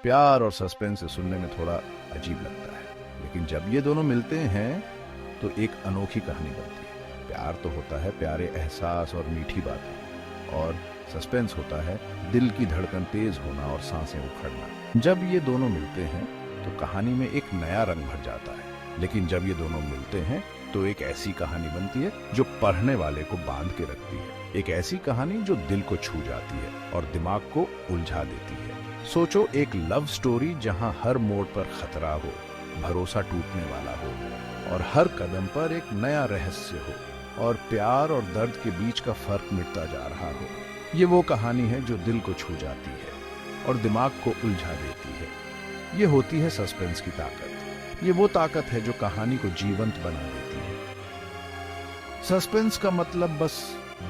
प्यार और सस्पेंस से सुनने में थोड़ा अजीब लगता है, लेकिन जब ये दोनों मिलते हैं तो एक अनोखी कहानी बनती है। प्यार तो होता है प्यारे एहसास और मीठी बातें, और सस्पेंस होता है दिल की धड़कन तेज होना और सांसें उखड़ना। जब ये दोनों मिलते हैं तो कहानी में एक नया रंग भर जाता है, लेकिन जब ये दोनों मिलते हैं तो एक ऐसी कहानी बनती है जो पढ़ने वाले को बांध के रखती है। एक ऐसी कहानी जो दिल को छू जाती है और दिमाग को उलझा देती है। सोचो, एक लव स्टोरी जहां हर मोड़ पर खतरा हो, भरोसा टूटने वाला हो और हर कदम पर एक नया रहस्य हो और प्यार और दर्द के बीच का फर्क मिटता जा रहा हो। ये वो कहानी है जो दिल को छू जाती है और दिमाग को उलझा देती है। ये होती है सस्पेंस की ताकत। ये वो ताकत है जो कहानी को जीवंत बना देती है। सस्पेंस का मतलब बस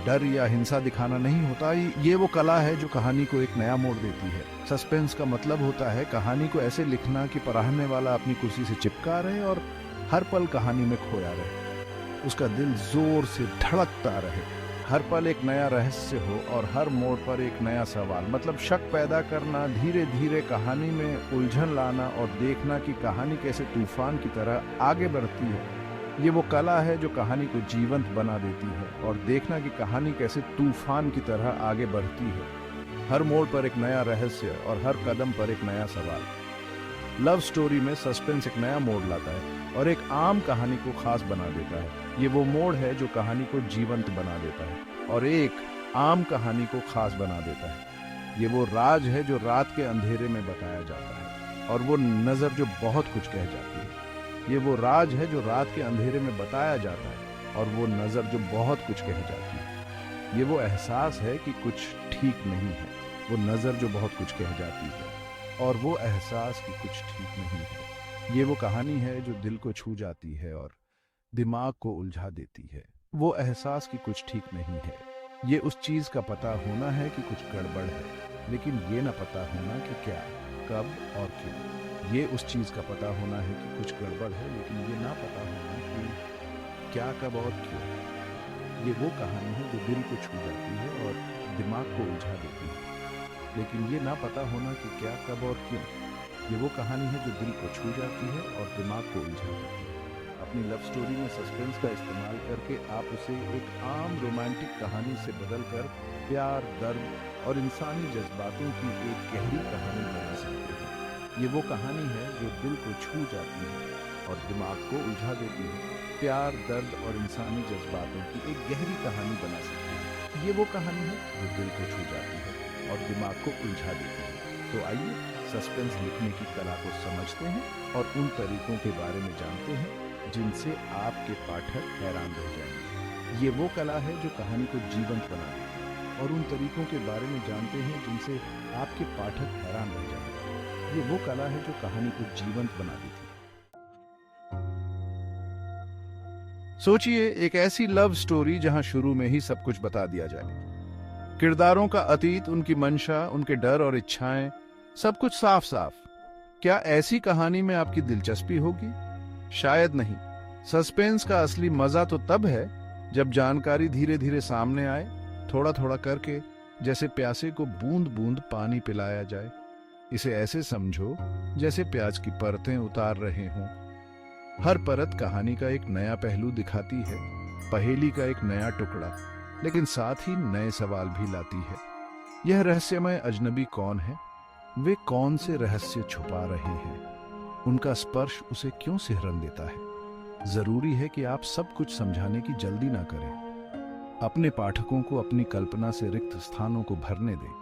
डर या हिंसा दिखाना नहीं होता, ये वो कला है जो कहानी को एक नया मोड़ देती है। सस्पेंस का मतलब होता है कहानी को ऐसे लिखना कि पढ़ने वाला अपनी कुर्सी से चिपका रहे और हर पल कहानी में खोया रहे, उसका दिल जोर से धड़कता रहे, हर पल एक नया रहस्य हो और हर मोड़ पर एक नया सवाल, मतलब शक पैदा करना, धीरे धीरे कहानी में उलझन लाना और देखना कि कहानी कैसे तूफान की तरह आगे बढ़ती है। ये वो कला है जो कहानी को जीवंत बना देती है और देखना कि कहानी कैसे तूफान की तरह आगे बढ़ती है। हर मोड़ पर एक नया रहस्य और हर कदम पर एक नया सवाल। लव स्टोरी में सस्पेंस एक नया मोड़ लाता है और एक आम कहानी को खास बना देता है। ये वो मोड़ है जो कहानी को जीवंत बना देता है और एक आम कहानी को खास बना देता है। ये वो राज है जो रात के अंधेरे में बताया जाता है और वो नजर जो बहुत कुछ कह जाती है। ये वो राज है जो रात के अंधेरे में बताया जाता है और वो नजर जो बहुत कुछ कह जाती है। ये वो एहसास है कि कुछ ठीक नहीं है, वो नजर जो बहुत कुछ कह जाती है और वो एहसास कि कुछ ठीक नहीं है। ये वो कहानी है जो दिल को छू जाती है और दिमाग को उलझा देती है। वो एहसास कि कुछ ठीक नहीं है, ये उस चीज का पता होना है कि कुछ गड़बड़ है, लेकिन ये ना पता होना कि क्या, कब और क्यों। ये उस चीज का पता होना है कि कुछ गड़बड़ है, लेकिन ये ना पता होना कि क्या, कब और क्यों। ये वो कहानी है जो दिल को छू जाती है और दिमाग को उलझा देती है, लेकिन ये ना पता होना कि क्या, कब और क्यों। ये वो कहानी है जो दिल को छू जाती है और दिमाग को उलझा देती है। अपनी लव स्टोरी में सस्पेंस का इस्तेमाल करके आप उसे एक आम रोमांटिक कहानी से बदलकर प्यार, दर्द और इंसानी जज्बातों की एक गहरी कहानी बना सकते हैं। ये वो कहानी है जो दिल को छू जाती है और दिमाग को उलझा देती है। प्यार, दर्द और इंसानी जज्बातों की एक गहरी कहानी बना सकती है। ये वो कहानी है जो दिल को छू जाती है और दिमाग को उलझा देती है। तो आइए सस्पेंस लिखने की कला को समझते हैं और उन तरीकों के बारे में जानते हैं जिनसे आपके पाठक हैरान रह जाएंगे। ये वो कला है जो कहानी को जीवंत बना देती है और उन तरीकों के बारे में जानते हैं जिनसे आपके पाठक हैरान रह जाएंगे। ये वो कला है जो कहानी को जीवंत बना देती है। सोचिए, एक ऐसी लव स्टोरी जहां शुरू में ही सब कुछ बता दिया जाए। किरदारों का अतीत, उनकी मंशा, उनके डर और इच्छाएं, सब कुछ साफ साफ। क्या ऐसी कहानी में आपकी दिलचस्पी होगी? शायद नहीं। सस्पेंस का असली मजा तो तब है जब जानकारी धीरे धीरे सामने आए, थोड़ा थोड़ा करके, जैसे प्यासे को बूंद बूंद पानी पिलाया जाए। इसे ऐसे समझो जैसे प्याज की परतें उतार रहे हों। हर परत कहानी का एक नया पहलू दिखाती है, पहेली का एक नया टुकड़ा, लेकिन साथ ही नए सवाल भी लाती है। यह रहस्यमय अजनबी कौन है? वे कौन से रहस्य छुपा रहे हैं? उनका स्पर्श उसे क्यों सिहरन देता है? जरूरी है कि आप सब कुछ समझाने की जल्दी ना करें। अपने पाठकों को अपनी कल्पना से रिक्त स्थानों को भरने दें।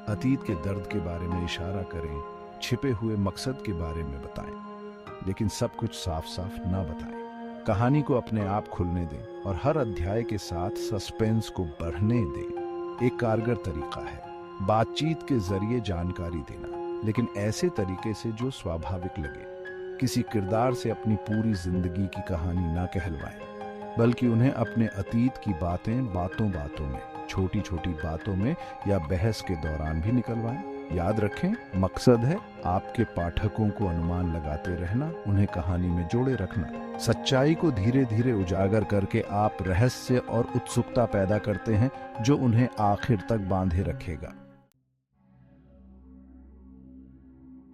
अतीत के दर्द के बारे में इशारा करें, छिपे हुए मकसद के बारे में बताएं, लेकिन सब कुछ साफ साफ ना बताएं। कहानी को अपने आप खुलने दें और हर अध्याय के साथ सस्पेंस को बढ़ने दें। एक कारगर तरीका है बातचीत के जरिए जानकारी देना, लेकिन ऐसे तरीके से जो स्वाभाविक लगे। किसी किरदार से अपनी पूरी जिंदगी की कहानी ना कहलवाएं, बल्कि उन्हें अपने अतीत की बातें बातों बातों में, छोटी छोटी बातों में या बहस के दौरान भी निकलवाएं। याद रखें, मकसद है आपके पाठकों को अनुमान लगाते रहना, उन्हें कहानी में जोड़े रखना। सच्चाई को धीरे धीरे उजागर करके आप रहस्य और उत्सुकता पैदा करते हैं जो उन्हें आखिर तक बांधे रखेगा।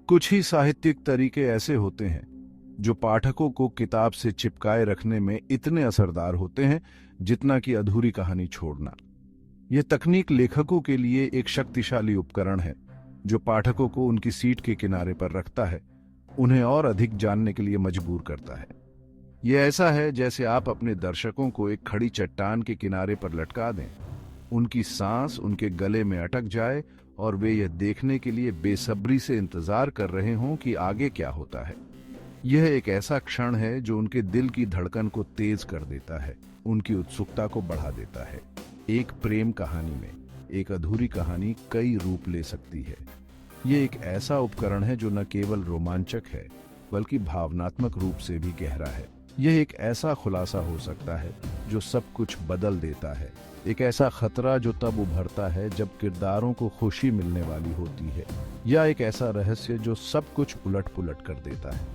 कुछ ही साहित्यिक तरीके ऐसे होते हैं जो पाठकों को किताब से चिपकाए रखने में इतने असरदार होते हैं जितना कि अधूरी कहानी छोड़ना। यह तकनीक लेखकों के लिए एक शक्तिशाली उपकरण है जो पाठकों को उनकी सीट के किनारे पर रखता है, उन्हें और अधिक जानने के लिए मजबूर करता है। यह ऐसा है जैसे आप अपने दर्शकों को एक खड़ी चट्टान के किनारे पर लटका दें, उनकी सांस उनके गले में अटक जाए और वे यह देखने के लिए बेसब्री से इंतजार कर रहे हों कि आगे क्या होता है। यह एक ऐसा क्षण है जो उनके दिल की धड़कन को तेज कर देता है, उनकी उत्सुकता को बढ़ा देता है। एक प्रेम कहानी में एक अधूरी कहानी कई रूप ले सकती है। यह एक ऐसा उपकरण है जो न केवल रोमांचक है बल्कि भावनात्मक रूप से भी गहरा है। यह एक ऐसा खुलासा हो सकता है जो सब कुछ बदल देता है, एक ऐसा खतरा जो तब उभरता है जब किरदारों को खुशी मिलने वाली होती है, या एक ऐसा रहस्य जो सब कुछ उलट पुलट कर देता है,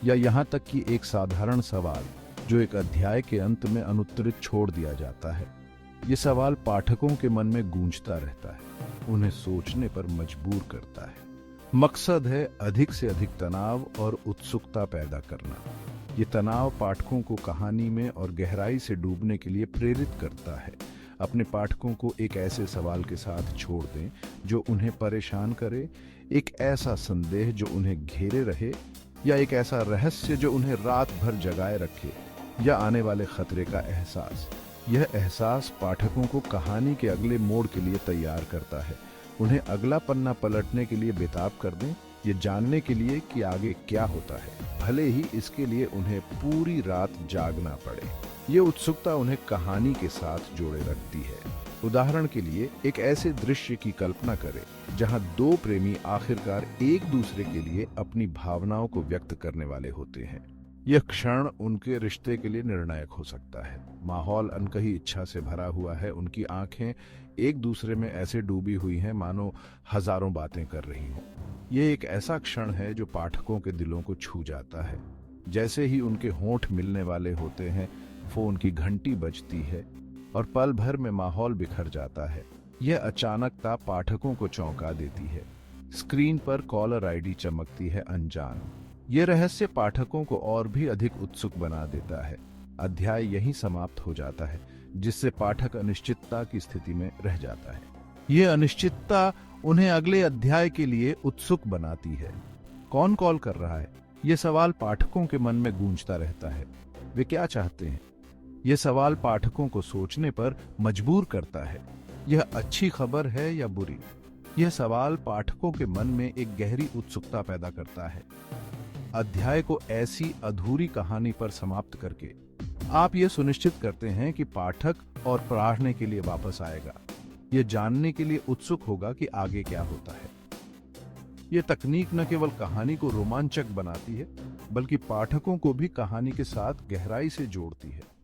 या यहाँ तक कि एक साधारण सवाल जो एक अध्याय के अंत में अनुत्तरित छोड़ दिया जाता है। ये सवाल पाठकों के मन में गूंजता रहता है, उन्हें सोचने पर मजबूर करता है। मकसद है अधिक से अधिक तनाव और उत्सुकता पैदा करना। ये तनाव पाठकों को कहानी में और गहराई से डूबने के लिए प्रेरित करता है। अपने पाठकों को एक ऐसे सवाल के साथ छोड़ दें जो उन्हें परेशान करे, एक ऐसा संदेह जो उन्हें घेरे रहे, या एक ऐसा रहस्य जो उन्हें रात भर जगाए रखे, या आने वाले खतरे का एहसास। यह एहसास पाठकों को कहानी के अगले मोड़ के लिए तैयार करता है, उन्हें अगला पन्ना पलटने के लिए बेताब कर दें, ये जानने के लिए कि आगे क्या होता है, भले ही इसके लिए उन्हें पूरी रात जागना पड़े। ये उत्सुकता उन्हें कहानी के साथ जोड़े रखती है। उदाहरण के लिए एक ऐसे दृश्य की कल्पना करें जहां दो प्रेमी आखिरकार एक दूसरे के लिए अपनी भावनाओं को व्यक्त करने वाले होते हैं। यह क्षण उनके रिश्ते के लिए निर्णायक हो सकता है। माहौल अनकही इच्छा से भरा हुआ है, उनकी आंखें एक दूसरे में ऐसे डूबी हुई हैं मानो हजारों बातें कर रही हों। यह एक ऐसा क्षण है जो पाठकों के दिलों को छू जाता है। जैसे ही उनके होंठ मिलने वाले होते हैं, फोन की घंटी बजती है और पल भर में माहौल बिखर जाता है। यह अचानकता पाठकों को चौंका देती है। स्क्रीन पर कॉलर आईडी चमकती है अनजान। यह रहस्य पाठकों को और भी अधिक उत्सुक बना देता है। अध्याय यहीं समाप्त हो जाता है, जिससे पाठक अनिश्चितता की स्थिति में रह जाता है। यह अनिश्चितता उन्हें अगले अध्याय के लिए उत्सुक बनाती है। कौन कॉल कर रहा है? यह सवाल पाठकों के मन में गूंजता रहता है। वे क्या चाहते हैं? यह सवाल पाठकों को सोचने पर मजबूर करता है। यह अच्छी खबर है या बुरी? यह सवाल पाठकों के मन में एक गहरी उत्सुकता पैदा करता है। अध्याय को ऐसी अधूरी कहानी पर समाप्त करके आप यह सुनिश्चित करते हैं कि पाठक और पढ़ने के लिए वापस आएगा, यह जानने के लिए उत्सुक होगा कि आगे क्या होता है। यह तकनीक न केवल कहानी को रोमांचक बनाती है बल्कि पाठकों को भी कहानी के साथ गहराई से जोड़ती है।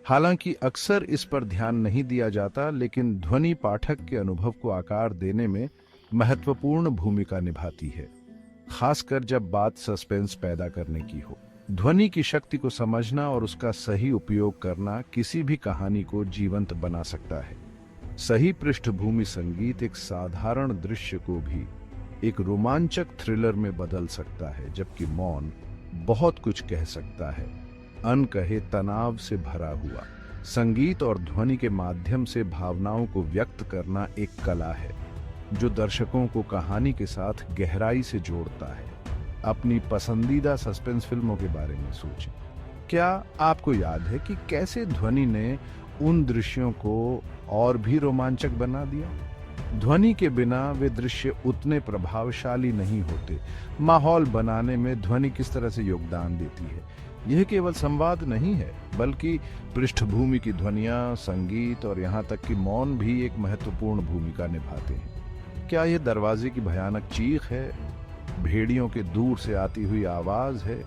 हालांकि अक्सर इस पर ध्यान नहीं दिया जाता, लेकिन ध्वनि पाठक के अनुभव को आकार देने में महत्वपूर्ण भूमिका निभाती है, खासकर जब बात सस्पेंस पैदा करने की हो। ध्वनि की शक्ति को समझना और उसका सही उपयोग करना किसी भी कहानी को जीवंत बना सकता है। सही पृष्ठभूमि संगीत एक साधारण दृश्य को भी एक रोमांचक थ्रिलर में बदल सकता है, जबकि मौन बहुत कुछ कह सकता है। अनकहे तनाव से भरा हुआ संगीत और ध्वनि के माध्यम से भावनाओं को व्यक्त करना एक कला है जो दर्शकों को कहानी के साथ गहराई से जोड़ता है। अपनी पसंदीदा सस्पेंस फिल्मों के बारे में सोचें। क्या आपको याद है कि कैसे ध्वनि ने उन दृश्यों को और भी रोमांचक बना दिया? ध्वनि के बिना वे दृश्य उतने प्रभावशाली नहीं होते। माहौल बनाने में ध्वनि किस तरह से योगदान देती है? यह केवल संवाद नहीं है, बल्कि पृष्ठभूमि की ध्वनियां, संगीत और यहाँ तक कि मौन भी एक महत्वपूर्ण भूमिका निभाते हैं। क्या यह दरवाजे की भयानक चीख है, भेड़ियों के दूर से आती हुई आवाज है,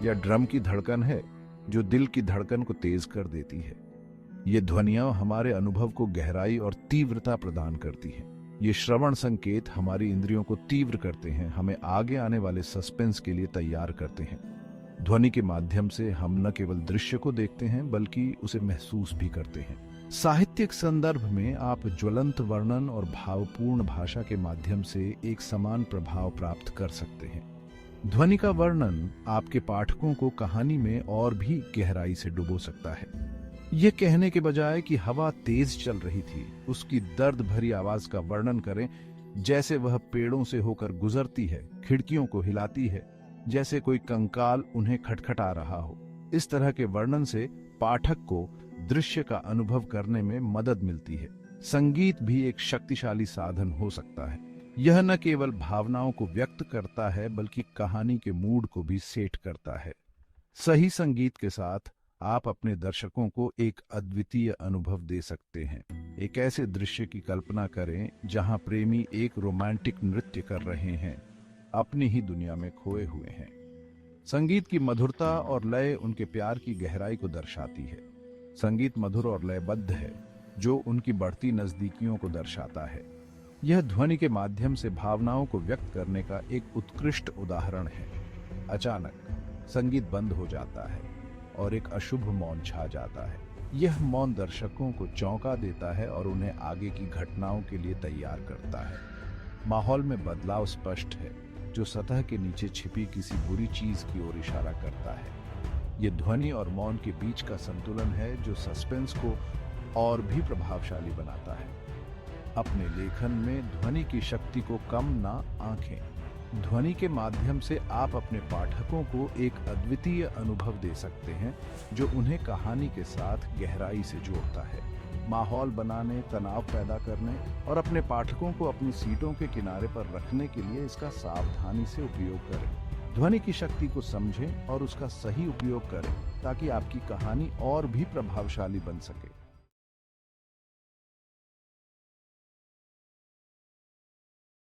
या ड्रम की धड़कन है जो दिल की धड़कन को तेज कर देती है? ये ध्वनियां हमारे अनुभव को गहराई और तीव्रता प्रदान करती हैं। ये श्रवण संकेत हमारी इंद्रियों को तीव्र करते हैं, हमें आगे आने वाले सस्पेंस के लिए तैयार करते हैं। ध्वनि के माध्यम से हम न केवल दृश्य को देखते हैं बल्कि उसे महसूस भी करते हैं। साहित्यिक संदर्भ में आप ज्वलंत वर्णन और भावपूर्ण भाषा के माध्यम से एक समान प्रभाव प्राप्त कर सकते हैं। ध्वनि का वर्णन आपके पाठकों को कहानी में और भी गहराई से डुबो सकता है। यह कहने के बजाय कि हवा तेज चल रही थी, उसकी दर्द भरी आवाज का वर्णन करें, जैसे वह पेड़ों से होकर गुजरती है, खिड़कियों को हिलाती है, जैसे कोई कंकाल उन्हें खटखटा रहा हो। इस तरह के वर्णन से पाठक को दृश्य का अनुभव करने में मदद मिलती है। संगीत भी एक शक्तिशाली साधन हो सकता है। यह न केवल भावनाओं को व्यक्त करता है, बल्कि कहानी के मूड को भी सेट करता है। सही संगीत के साथ आप अपने दर्शकों को एक अद्वितीय अनुभव दे सकते हैं। एक ऐसे दृश्य की कल्पना करें जहां प्रेमी एक रोमांटिक नृत्य कर रहे हैं, अपनी ही दुनिया में खोए हुए हैं। संगीत की मधुरता और लय उनके प्यार की गहराई को दर्शाती है। संगीत मधुर और लयबद्ध है, जो उनकी बढ़ती नजदीकियों को दर्शाता है। यह ध्वनि के माध्यम से भावनाओं को व्यक्त करने का एक उत्कृष्ट उदाहरण है। अचानक संगीत बंद हो जाता है और एक अशुभ मौन छा जाता है। यह मौन दर्शकों को चौंका देता है और उन्हें आगे की घटनाओं के लिए तैयार करता है। माहौल में बदलाव स्पष्ट है, जो सतह के नीचे छिपी किसी बुरी चीज की ओर इशारा करता है। यह ध्वनि और मौन के बीच का संतुलन है, जो सस्पेंस को और भी प्रभावशाली बनाता है। अपने लेखन में ध्वनि की शक्ति को कम ना आंकें। ध्वनि के माध्यम से आप अपने पाठकों को एक अद्वितीय अनुभव दे सकते हैं, जो उन्हें कहानी के साथ गहराई से जोड़ता है। माहौल बनाने, तनाव पैदा करने और अपने पाठकों को अपनी सीटों के किनारे पर रखने के लिए इसका सावधानी से उपयोग करें। ध्वनि की शक्ति को समझें और उसका सही उपयोग करें, ताकि आपकी कहानी और भी प्रभावशाली बन सके।